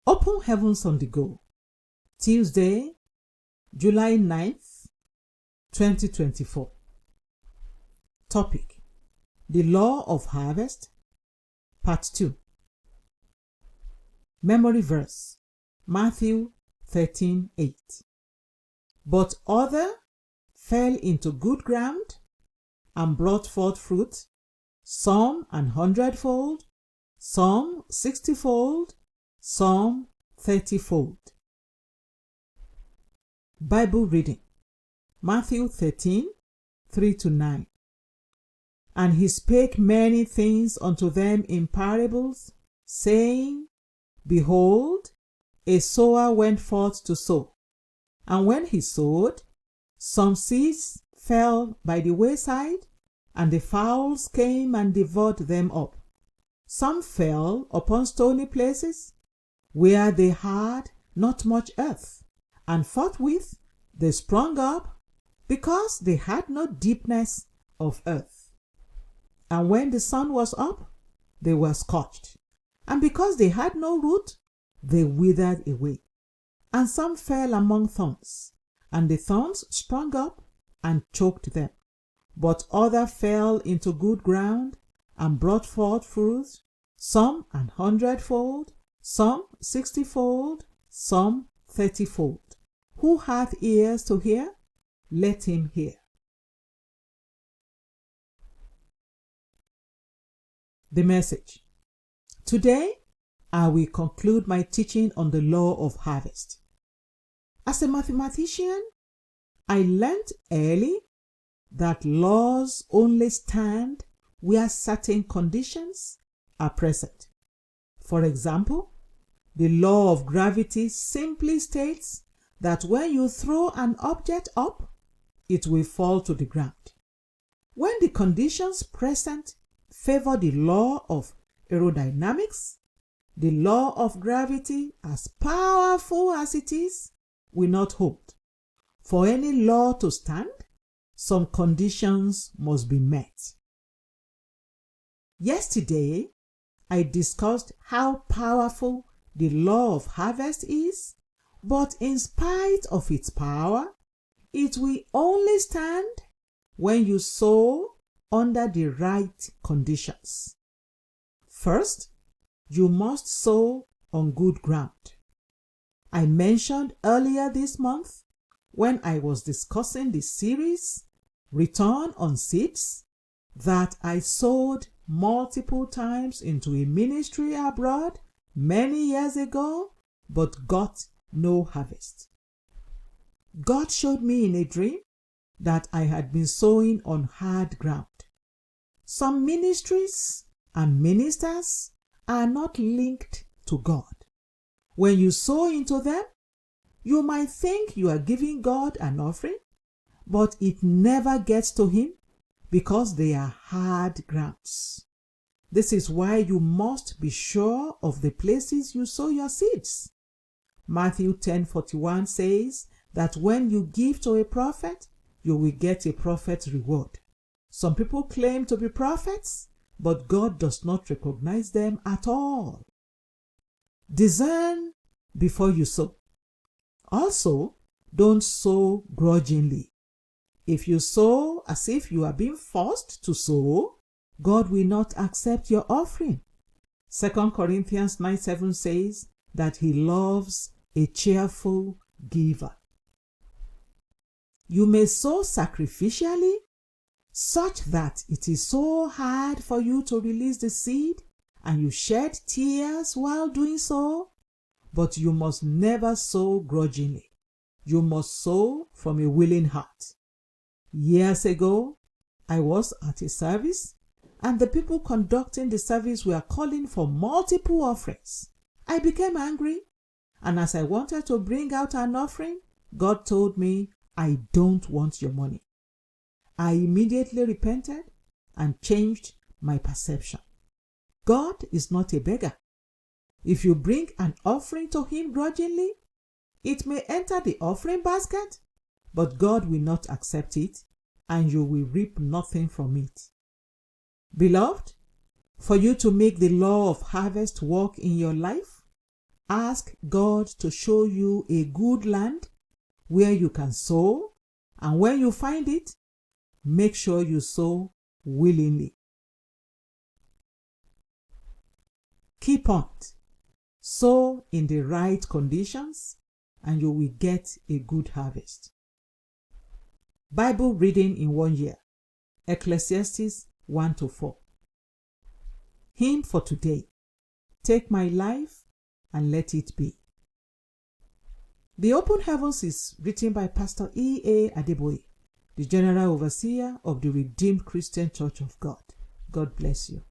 Open Heavens on the Go, Tuesday, July 9th, 2024. Topic: The Law of Harvest, Part 2. Memory verse, Matthew 13:8. But other fell into good ground and brought forth fruit, some 100-fold, some 60-fold, some 30-fold. Bible reading, Matthew 13:3-9. And he spake many things unto them in parables, saying, Behold, a sower went forth to sow. And when he sowed, some seeds fell by the wayside, and the fowls came and devoured them up. Some fell upon stony places, where they had not much earth, and forthwith they sprung up, because they had no deepness of earth. And when the sun was up, they were scorched, and because they had no root, they withered away. And some fell among thorns, and the thorns sprung up and choked them. But other fell into good ground, and brought forth fruit, some 100-fold, some 60-fold, some 30-fold. Who hath ears to hear? Let him hear. The message. Today, I will conclude my teaching on the law of harvest. As a mathematician, I learned early that laws only stand where certain conditions are present. For example, the law of gravity simply states that when you throw an object up, it will fall to the ground. When the conditions present favor the law of aerodynamics, the law of gravity, as powerful as it is, will not hold. For any law to stand, some conditions must be met. Yesterday, I discussed how powerful the law of harvest is, but in spite of its power, it will only stand when you sow under the right conditions. First, you must sow on good ground. I mentioned earlier this month, when I was discussing the series Return on Seeds, that I sowed multiple times into a ministry abroad many years ago, but got no harvest. God showed me in a dream that I had been sowing on hard ground. Some ministries and ministers are not linked to God. When you sow into them, you might think you are giving God an offering, but it never gets to Him because they are hard grounds. This is why you must be sure of the places you sow your seeds. Matthew 10:41 says that when you give to a prophet, you will get a prophet's reward. Some people claim to be prophets, but God does not recognize them at all. Discern before you sow. Also, don't sow grudgingly. If you sow as if you are being forced to sow, God will not accept your offering. 2 Corinthians 9:7 says that He loves a cheerful giver. You may sow sacrificially, such that it is so hard for you to release the seed, and you shed tears while doing so, but you must never sow grudgingly. You must sow from a willing heart. Years ago, I was at a service, and the people conducting the service were calling for multiple offerings. I became angry, and as I wanted to bring out an offering, God told me, I don't want your money. I immediately repented and changed my perception. God is not a beggar. If you bring an offering to Him grudgingly, it may enter the offering basket, but God will not accept it, and you will reap nothing from it. Beloved, for you to make the law of harvest work in your life, Ask God to show you a good land where you can sow, and when you find it, make sure you sow willingly. Key point: sow in the right conditions and you will get a good harvest. Bible reading in 1 year: Ecclesiastes 1-4. Hymn for today: Take my life and let it be. The Open Heavens is written by Pastor E.A. Adeboye, the General Overseer of the Redeemed Christian Church of God. God bless you.